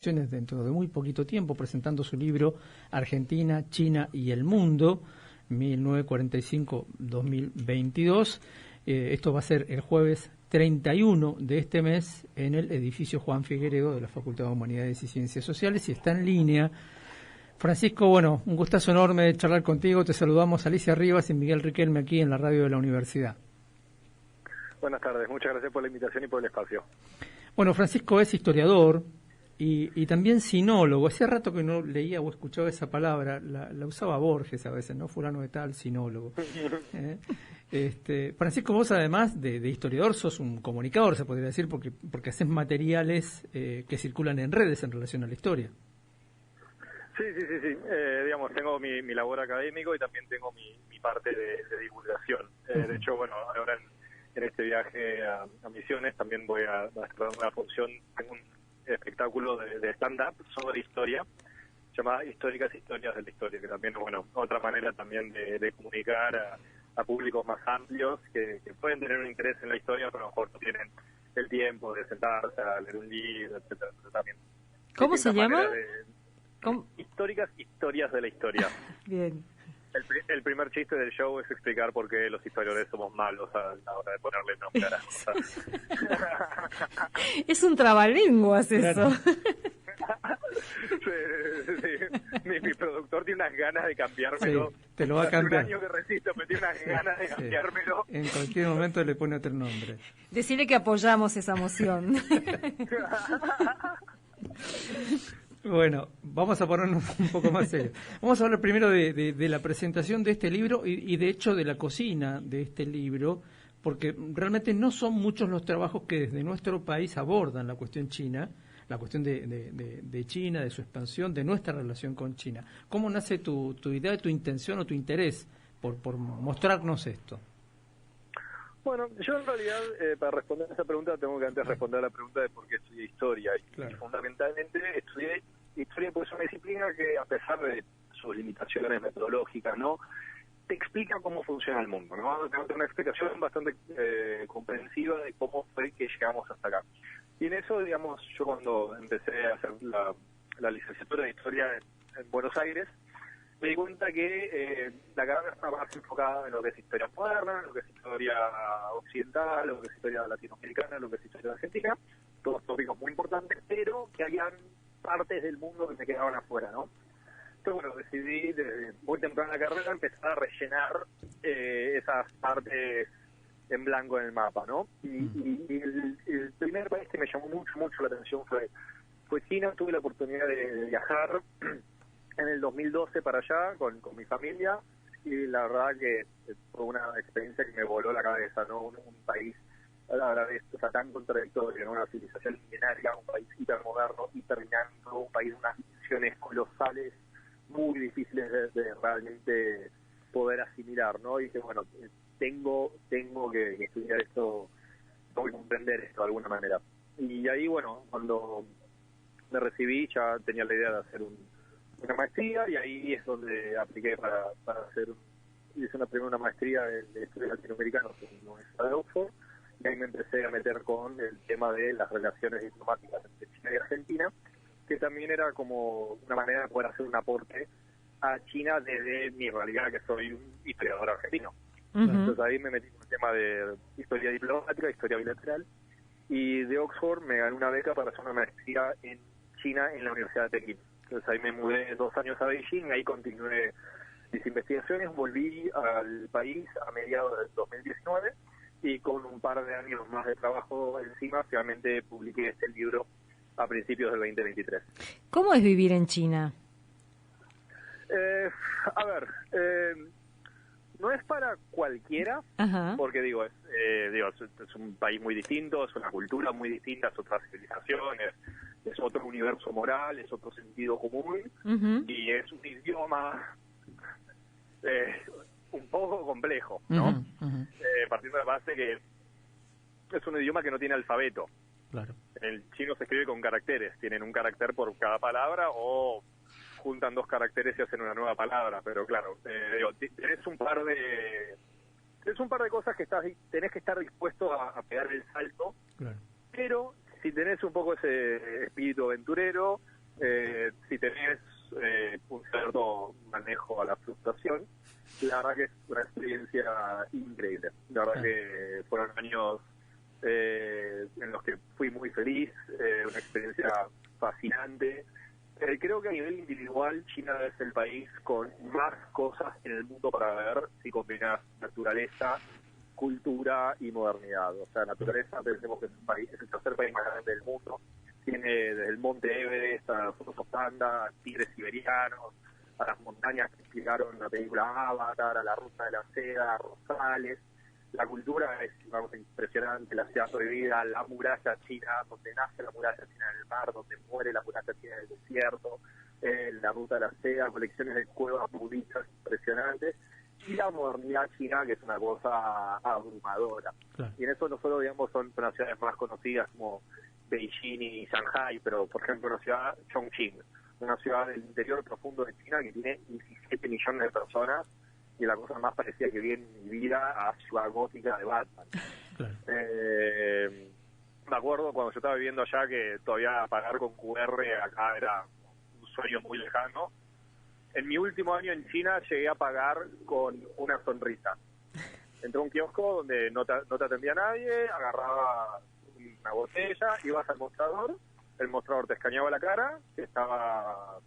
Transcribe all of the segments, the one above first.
Dentro de muy poquito tiempo, presentando su libro Argentina, China y el Mundo, 1945-2022. Esto va a ser el jueves 31 de este mes en el edificio Juan Figueredo de la Facultad de Humanidades y Ciencias Sociales, y está en línea. Francisco, bueno, un gustazo enorme de charlar contigo. Te saludamos Alicia Rivas y Miguel Riquelme aquí en la radio de la universidad. Buenas tardes, muchas gracias por la invitación y por el espacio. Bueno, Francisco es historiador y también sinólogo. Hacía rato que no leía o escuchaba esa palabra, la usaba Borges a veces, ¿no? Fulano de tal, sinólogo. Francisco, vos además de historiador sos un comunicador, se podría decir, porque haces materiales que circulan en redes en relación a la historia. Sí. Digamos, tengo mi labor académico y también tengo mi parte de divulgación. De hecho, bueno, ahora en este viaje a Misiones también voy a hacer una función en un espectáculo de stand-up sobre historia, llamada Históricas Historias de la Historia, que también, bueno, otra manera también de comunicar a públicos más amplios que pueden tener un interés en la historia, pero a lo mejor no tienen el tiempo de sentarse a leer un libro, etcétera. También. ¿Cómo se llama? Históricas Historias de la Historia. Bien. El primer chiste del show es explicar por qué los historiadores somos malos a la hora de ponerle nombre a las cosas. Es un trabalenguas eso. Sí. Mi productor tiene unas ganas de cambiármelo. Sí, te lo va a cambiar. Hace un año que resisto, pero tiene unas ganas de cambiármelo. En cualquier momento le pone otro nombre. Decirle que apoyamos esa moción. Bueno, vamos a ponernos un poco más serios. Vamos a hablar primero de la presentación de este libro y de hecho de la cocina de este libro, porque realmente no son muchos los trabajos que desde nuestro país abordan la cuestión china, la cuestión de China, de su expansión, de nuestra relación con China. ¿Cómo nace tu idea, tu intención o tu interés por mostrarnos esto? Bueno, yo en realidad, para responder a esa pregunta, tengo que antes responder a la pregunta de por qué estudié historia. Claro. Y fundamentalmente estudié historia porque es una disciplina que, a pesar de sus limitaciones metodológicas, ¿no?, te explica cómo funciona el mundo, ¿no? Te da una explicación bastante comprensiva de cómo fue que llegamos hasta acá. Y en eso, digamos, yo cuando empecé a hacer la licenciatura de historia en Buenos Aires, me di cuenta que la carrera está más enfocada en lo que es historia moderna, lo que es historia occidental, lo que es historia latinoamericana, lo que es historia argentina, todos tópicos muy importantes, pero que habían partes del mundo que me quedaban afuera, ¿no? Entonces, bueno, decidí desde muy temprano en la carrera empezar a rellenar esas partes en blanco en el mapa, ¿no? Y el primer país que me llamó mucho la atención fue China. Tuve la oportunidad de viajar en el 2012 para allá con mi familia, y la verdad que fue una experiencia que me voló la cabeza, ¿no? Un país a la vez, o sea, tan contradictorio, ¿no? Una civilización milenaria, un país hipermoderno, hiperdinámico, un país de unas dimensiones colosales, muy difíciles de realmente poder asimilar, ¿no? Y que, bueno, tengo que estudiar esto, tengo que comprender esto de alguna manera. Y ahí, bueno, cuando me recibí ya tenía la idea de hacer una maestría, y ahí es donde apliqué para hacer, hice una maestría de estudios latinoamericanos en la Universidad de Oxford, y ahí me empecé a meter con el tema de las relaciones diplomáticas entre China y Argentina, que también era como una manera de poder hacer un aporte a China desde mi realidad, que soy un historiador argentino. Entonces ahí me metí con el tema de historia diplomática, historia bilateral, y de Oxford me gané una beca para hacer una maestría en China en la Universidad de Pekín. Entonces ahí me mudé 2 años a Beijing, ahí continué mis investigaciones, volví al país a mediados del 2019 y con un par de años más de trabajo encima, finalmente publiqué este libro a principios del 2023. ¿Cómo es vivir en China? No es para cualquiera. Ajá. Porque es un país muy distinto, es una cultura muy distinta, es otra civilización, es otro universo moral, es otro sentido común, y es un idioma un poco complejo, ¿no? Partiendo de la base que es un idioma que no tiene alfabeto. Claro. El chino se escribe con caracteres, tienen un carácter por cada palabra, o juntan 2 caracteres y hacen una nueva palabra, pero claro, tenés un par de cosas que tenés que estar dispuesto a pegar el salto, claro. Pero si tenés un poco ese espíritu aventurero, si tenés un cierto manejo a la frustración, la verdad que es una experiencia increíble. La verdad que fueron años en los que fui muy feliz, una experiencia fascinante. Creo que a nivel individual China es el país con más cosas en el mundo para ver si combinas naturaleza, cultura y modernidad. O sea, naturaleza, pensemos que es el tercer país más grande del mundo. Tiene desde el monte Everest a los osos panda, a tigres siberianos, a las montañas que inspiraron la película Avatar, a la Ruta de la Seda, a Rosales. La cultura es, vamos, impresionante, la ciudad prohibida, la muralla china, donde nace la muralla china en el mar, donde muere la muralla china en el desierto, la Ruta de la Seda, colecciones de cuevas budistas impresionantes, y la modernidad china, que es una cosa abrumadora. Claro. Y en eso no solo, digamos, son las ciudades más conocidas como Beijing y Shanghai, pero por ejemplo una ciudad, Chongqing, una ciudad del interior profundo de China que tiene 17 millones de personas, y la cosa más parecida que vi en mi vida a Ciudad Gótica de Batman. Claro. Me acuerdo cuando yo estaba viviendo allá que todavía pagar con QR acá era un sueño muy lejano. En mi último año en China llegué a pagar con una sonrisa. Entré a un kiosco donde no te atendía nadie, agarraba una botella, ibas al mostrador, el mostrador te escaneaba la cara, que estaba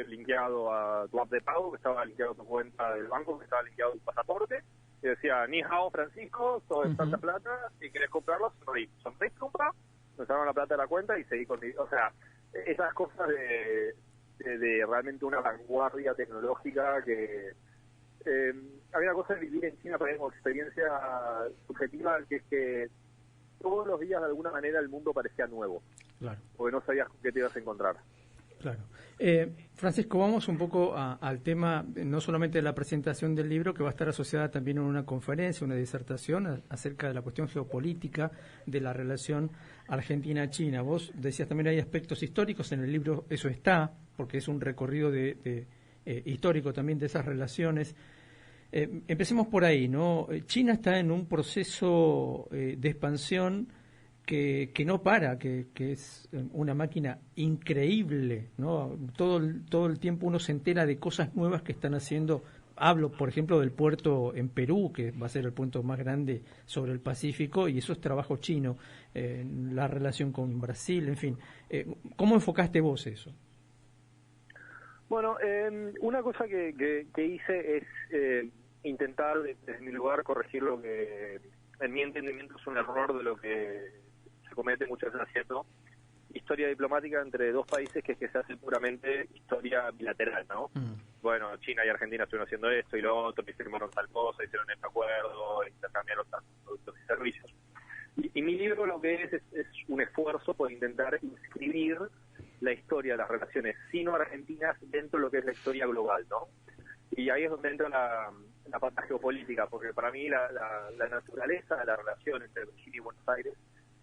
linkeado a tu app de pago, que estaba linkeado a tu cuenta del banco, que estaba linkeado a tu pasaporte, y decía, ni hao Francisco, todo es tanta plata, si querés comprarlo, sonreí, compra, me sacaron la plata de la cuenta y seguí con... O sea, esas cosas de realmente una vanguardia tecnológica que... había una cosa de vivir en China para mí como experiencia subjetiva, que es que todos los días de alguna manera el mundo parecía nuevo, claro, porque no sabías con qué te ibas a encontrar. Claro. Francisco, vamos un poco al tema, no solamente de la presentación del libro, que va a estar asociada también a una conferencia, una disertación acerca de la cuestión geopolítica de la relación Argentina-China. Vos decías también hay aspectos históricos, en el libro eso está, porque es un recorrido histórico también de esas relaciones. Empecemos por ahí, ¿no? China está en un proceso de expansión que no para, que es una máquina increíble, ¿no? Todo el tiempo uno se entera de cosas nuevas que están haciendo. Hablo, por ejemplo, del puerto en Perú, que va a ser el puerto más grande sobre el Pacífico, y eso es trabajo chino, la relación con Brasil, en fin. ¿Cómo enfocaste vos eso? Bueno, una cosa que hice es intentar, desde mi lugar, corregir lo que, en mi entendimiento, es un error de lo que se comete muchas veces haciendo historia diplomática entre dos países, que es que se hace puramente historia bilateral, ¿no? Bueno, China y Argentina estuvieron haciendo esto y lo otro, y firmaron tal cosa, hicieron este acuerdo, intercambiaron tantos productos y servicios. Y mi libro lo que es un esfuerzo por intentar inscribir la historia de las relaciones sino-argentinas dentro de lo que es la historia global, ¿no? Y ahí es donde entra la parte geopolítica, porque para mí la naturaleza de la relación entre Chile y Buenos Aires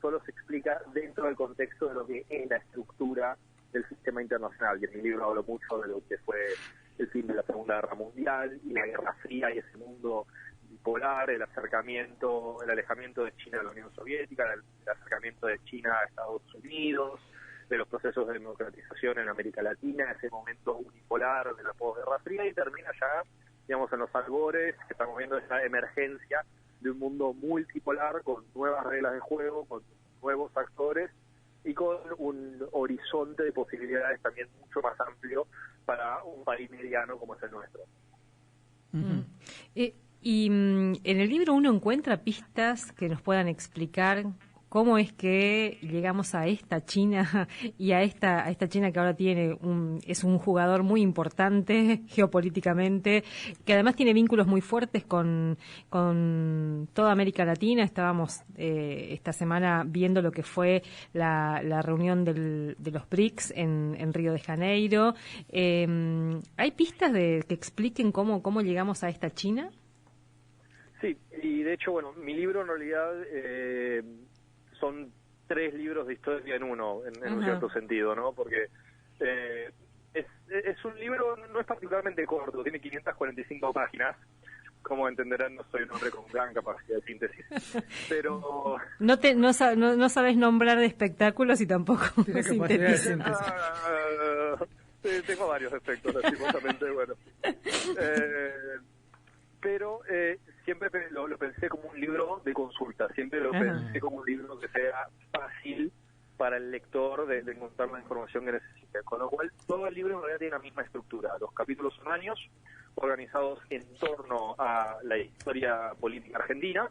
solo se explica dentro del contexto de lo que es la estructura del sistema internacional. Y en mi libro hablo mucho de lo que fue el fin de la Segunda Guerra Mundial y la Guerra Fría y ese mundo bipolar, el alejamiento de China de la Unión Soviética, el acercamiento de China a Estados Unidos, de los procesos de democratización en América Latina, ese momento unipolar de la posguerra fría, y termina ya, digamos, en los albores, que estamos viendo esa emergencia de un mundo multipolar con nuevas reglas de juego, con nuevos actores y con un horizonte de posibilidades también mucho más amplio para un país mediano como es el nuestro. Y en el libro uno encuentra pistas que nos puedan explicar cómo es que llegamos a esta China y a esta China que ahora es un jugador muy importante geopolíticamente, que además tiene vínculos muy fuertes con toda América Latina. Estábamos esta semana viendo lo que fue la reunión de los BRICS en Río de Janeiro. ¿Hay pistas que expliquen cómo llegamos a esta China? Sí, y de hecho, bueno, mi libro en realidad son 3 libros de historia en uno, en un cierto sentido, ¿no? Porque es un libro, no es particularmente corto, tiene 545 páginas, como entenderán, no soy un hombre con gran capacidad de síntesis, pero... No sabes nombrar de espectáculos y tampoco sintetizar. Tengo varios efectos, lastimosamente, bueno. Pero siempre lo pensé como un libro de consulta, siempre lo pensé como un libro que sea fácil para el lector de encontrar la información que necesita. Con lo cual, todo el libro en realidad tiene la misma estructura. Los capítulos son años, organizados en torno a la historia política argentina.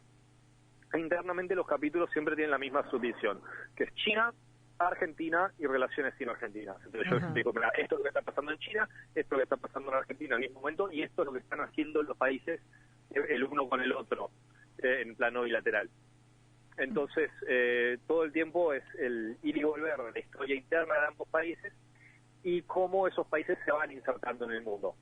E internamente los capítulos siempre tienen la misma subdivisión, que es China, Argentina y relaciones sino-argentinas. Entonces yo explico, mira, esto es lo que está pasando en China, esto es lo que está pasando en Argentina al mismo momento, y esto es lo que están haciendo los países el uno con el otro en plano bilateral. Entonces, todo el tiempo es el ir y volver de la historia interna de ambos países y cómo esos países se van insertando en el mundo.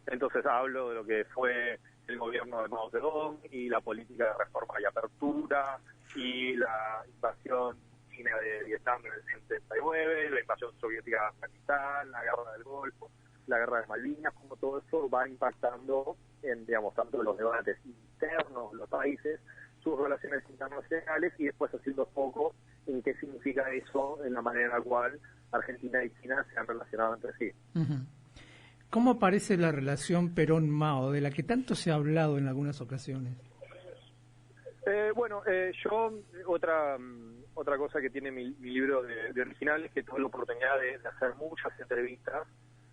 Entonces hablo de lo que fue el gobierno de Mao Zedong y la política de reforma y apertura y la invasión china de Vietnam en el 79, la invasión soviética de Afganistán, la guerra del Golfo, la guerra de Malvinas, como todo eso va impactando en, digamos, tanto los debates internos de los países, sus relaciones internacionales y después haciendo foco en qué significa eso en la manera en la cual Argentina y China se han relacionado entre sí. ¿Cómo aparece la relación Perón-Mao, de la que tanto se ha hablado en algunas ocasiones? Yo, otra cosa que tiene mi libro de original es que tuve la oportunidad de hacer muchas entrevistas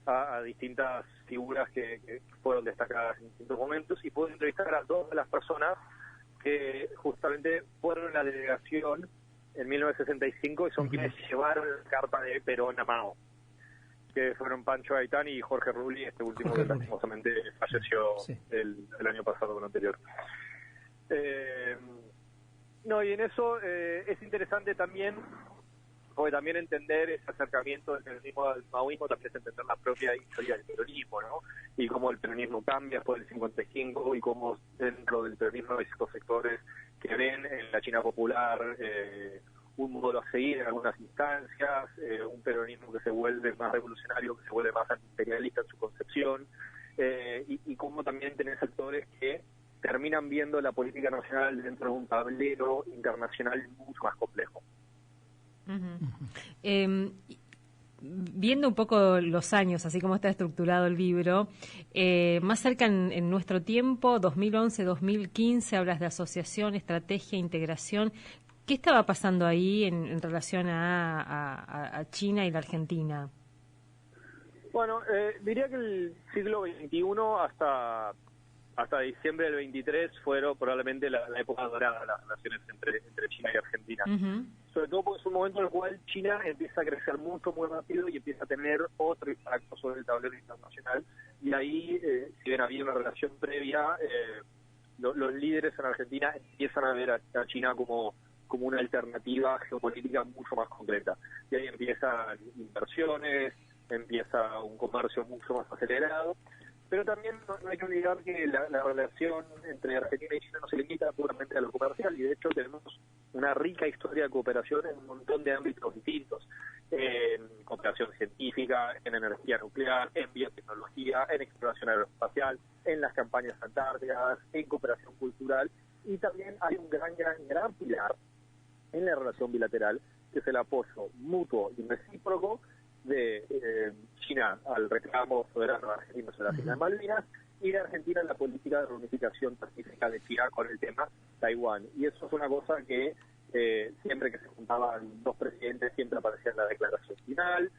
a distintas figuras que fueron destacadas en distintos momentos y pude entrevistar a dos de las personas que justamente fueron en la delegación en 1965 y son quienes llevaron la carta de Perón a Mao, que fueron Pancho Gaitán y Jorge Rulli, este último que lastimosamente falleció el año pasado o el anterior. Y en eso es interesante también, porque también entender ese acercamiento del peronismo al maoísmo también es entender la propia historia del peronismo, ¿no? Y cómo el peronismo cambia después del 55 y cómo dentro del peronismo hay ciertos sectores que ven en la China popular un modelo a seguir en algunas instancias, un peronismo que se vuelve más revolucionario, que se vuelve más antiimperialista en su concepción, y cómo también tenés actores que terminan viendo la política nacional dentro de un tablero internacional mucho más complejo. Viendo un poco los años, así como está estructurado el libro, más cerca en nuestro tiempo, 2011-2015, hablas de asociación, estrategia, integración. ¿Qué estaba pasando ahí en relación a China y la Argentina? Bueno, diría que el siglo XXI hasta diciembre del 23 fueron probablemente la época dorada de las relaciones entre China y Argentina. Sobre todo porque es un momento en el cual China empieza a crecer mucho, muy rápido y empieza a tener otro impacto sobre el tablero internacional. Y ahí, si bien había una relación previa, los líderes en Argentina empiezan a ver a China como una alternativa geopolítica mucho más concreta. Y ahí empiezan inversiones, empieza un comercio mucho más acelerado. Pero también no hay que olvidar que la relación entre Argentina y China no se limita puramente a lo comercial, y de hecho tenemos una rica historia de cooperación en un montón de ámbitos distintos, en cooperación científica, en energía nuclear, en biotecnología, en exploración aeroespacial, en las campañas antárticas, en cooperación cultural, y también hay un gran pilar en la relación bilateral, que es el apoyo mutuo y recíproco de China al reclamo soberano argentino sobre las Islas Malvinas y de Argentina en la política de reunificación pacífica de China con el tema Taiwán. Y eso es una cosa que siempre que se juntaban dos presidentes siempre aparecía en la declaración final,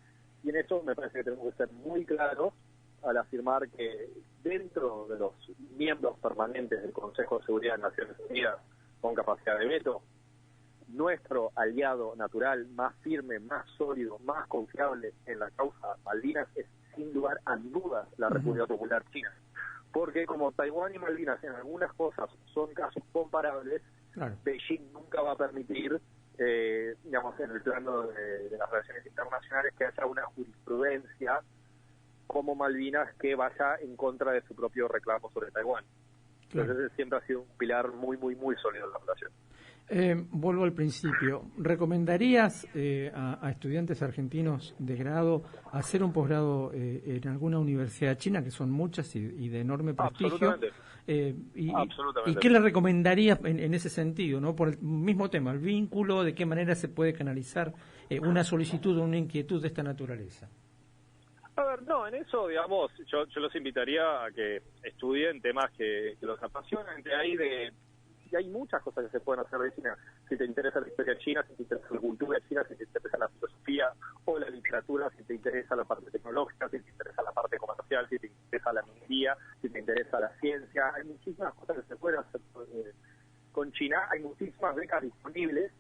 y en eso me parece que tenemos que ser muy claros al afirmar que dentro de los miembros permanentes del Consejo de Seguridad de Naciones Unidas con capacidad de veto, nuestro aliado natural más firme, más sólido, más confiable en la causa Malvinas es sin lugar a dudas la República Popular China. Porque como Taiwán y Malvinas en algunas cosas son casos comparables, Beijing nunca va a permitir, digamos, en el plano de las relaciones internacionales, que haya una jurisprudencia como Malvinas que vaya en contra de su propio reclamo sobre Taiwán. Entonces siempre ha sido un pilar muy sólido en la relación. Vuelvo al principio. ¿Recomendarías a estudiantes argentinos de grado hacer un posgrado en alguna universidad china, que son muchas y de enorme prestigio? Absolutamente. ¿Y qué le recomendaría en ese sentido, ¿no? Por el mismo tema, el vínculo, de qué manera se puede canalizar una solicitud o una inquietud de esta naturaleza? A ver, no, en eso, digamos, yo los invitaría a que estudien temas que los apasionan. Y hay muchas cosas que se pueden hacer de China. Si te interesa la historia china, si te interesa la cultura china, si te interesa la filosofía o la literatura, si te interesa la parte tecnológica, si te interesa la parte comercial, si te interesa la minería, si te interesa la ciencia. Hay muchísimas cosas que se pueden hacer con China. Hay muchísimas becas disponibles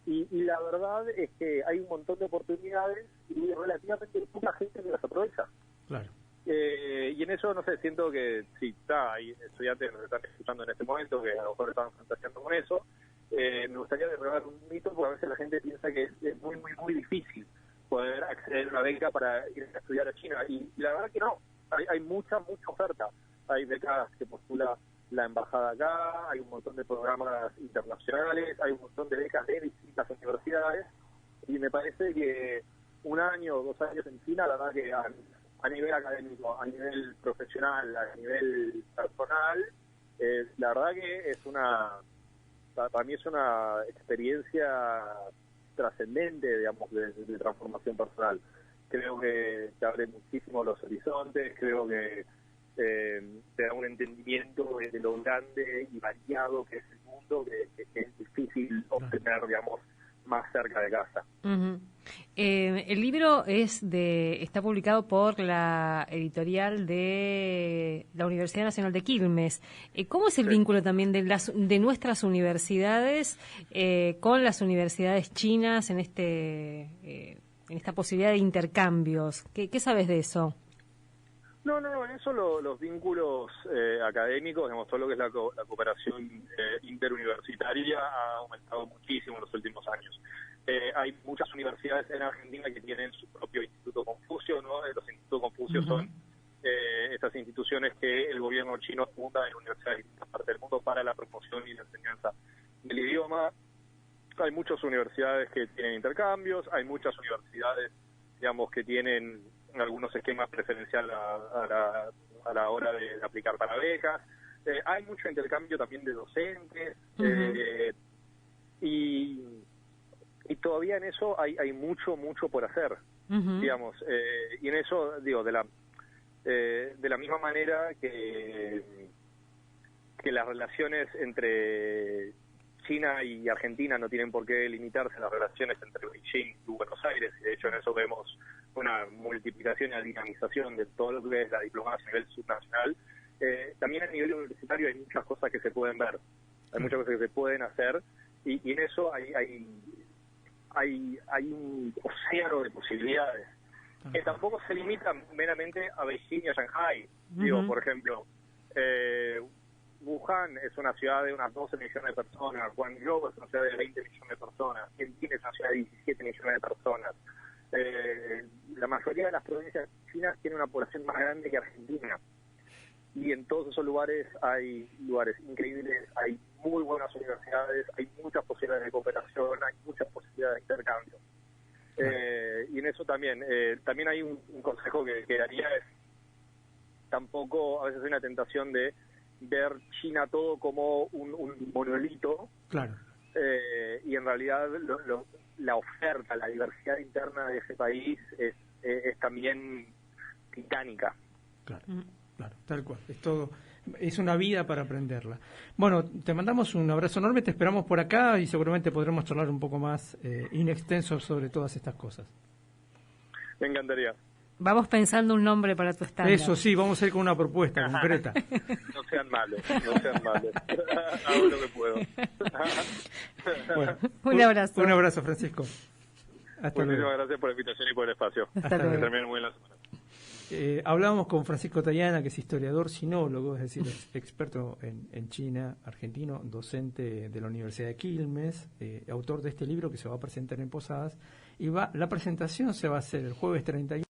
y la verdad es que hay un montón de oportunidades y relativamente poca gente que las aprovecha. Claro. Y en eso, no sé, siento que sí, hay estudiantes que nos están escuchando en este momento que a lo mejor están fantaseando con eso. Me gustaría derribar un mito, porque a veces la gente piensa que es muy, muy, muy difícil poder acceder a una beca para ir a estudiar a China. Y la verdad que no, hay mucha oferta. Hay becas que postula la embajada acá, hay un montón de programas internacionales, hay un montón de becas de distintas universidades. Y me parece que 1 año o 2 años en China, la verdad que a nivel académico, a nivel profesional, a nivel personal, la verdad que para mí es una experiencia trascendente, digamos, de transformación personal. Creo que te abre muchísimo los horizontes, creo que te da un entendimiento de lo grande y variado que es el mundo, que es difícil obtener, digamos, más cerca de casa. Uh-huh. El libro está publicado por la editorial de la Universidad Nacional de Quilmes. ¿Cómo es el vínculo también de nuestras universidades con las universidades chinas en esta posibilidad de intercambios? ¿Qué sabes de eso? No, en eso los vínculos académicos, digamos, todo lo que es la cooperación interuniversitaria ha aumentado muchísimo en los últimos años. Hay muchas universidades en Argentina que tienen su propio Instituto Confucio, ¿no? Los Institutos Confucio son estas instituciones que el gobierno chino funda en universidades de distintas partes del mundo para la promoción y la enseñanza del idioma. Hay muchas universidades que tienen intercambios, hay muchas universidades, digamos, que tienen algunos esquemas preferenciales a la hora de aplicar para becas. Hay mucho intercambio también de docentes, y todavía en eso hay mucho por hacer, digamos, y en eso, digo, de la misma manera que las relaciones entre China y Argentina no tienen por qué limitarse a las relaciones entre Beijing y Buenos Aires, y de hecho en eso vemos una multiplicación y una dinamización de todo lo que es la diplomacia a nivel subnacional. También a nivel universitario hay muchas cosas que se pueden ver, hay muchas cosas que se pueden hacer, y en eso hay un océano de posibilidades que tampoco se limita meramente a Beijing y a Shanghai. Digo, por ejemplo, Wuhan es una ciudad de unas 12 millones de personas, Guangzhou es una ciudad de 20 millones de personas, Tianjin es una ciudad de 17 millones de personas. La mayoría de las provincias chinas tienen una población más grande que Argentina, y en todos esos lugares hay lugares increíbles, hay muy buenas universidades, hay muchas posibilidades de cooperación, hay muchas posibilidades de intercambio. Y en eso también hay un consejo que daría, es tampoco, a veces hay una tentación de ver China todo como un monolito. Claro. Y en realidad la oferta, la diversidad interna de ese país es también titánica. Claro, tal cual. Es una vida para aprenderla. Bueno, te mandamos un abrazo enorme, te esperamos por acá y seguramente podremos charlar un poco más inextenso sobre todas estas cosas. Me encantaría. Vamos pensando un nombre para tu stand-up. Eso sí, vamos a ir con una propuesta concreta. No sean malos. Hago lo que puedo. Bueno, un abrazo. Un abrazo, Francisco. Hasta luego. Muchísimas gracias por la invitación y por el espacio. Hasta luego. Que terminen muy bien la semana. Hablábamos con Francisco Tayana, que es historiador, sinólogo, es decir, es experto en China, argentino, docente de la Universidad de Quilmes, autor de este libro que se va a presentar en Posadas, y la presentación se va a hacer el jueves 31.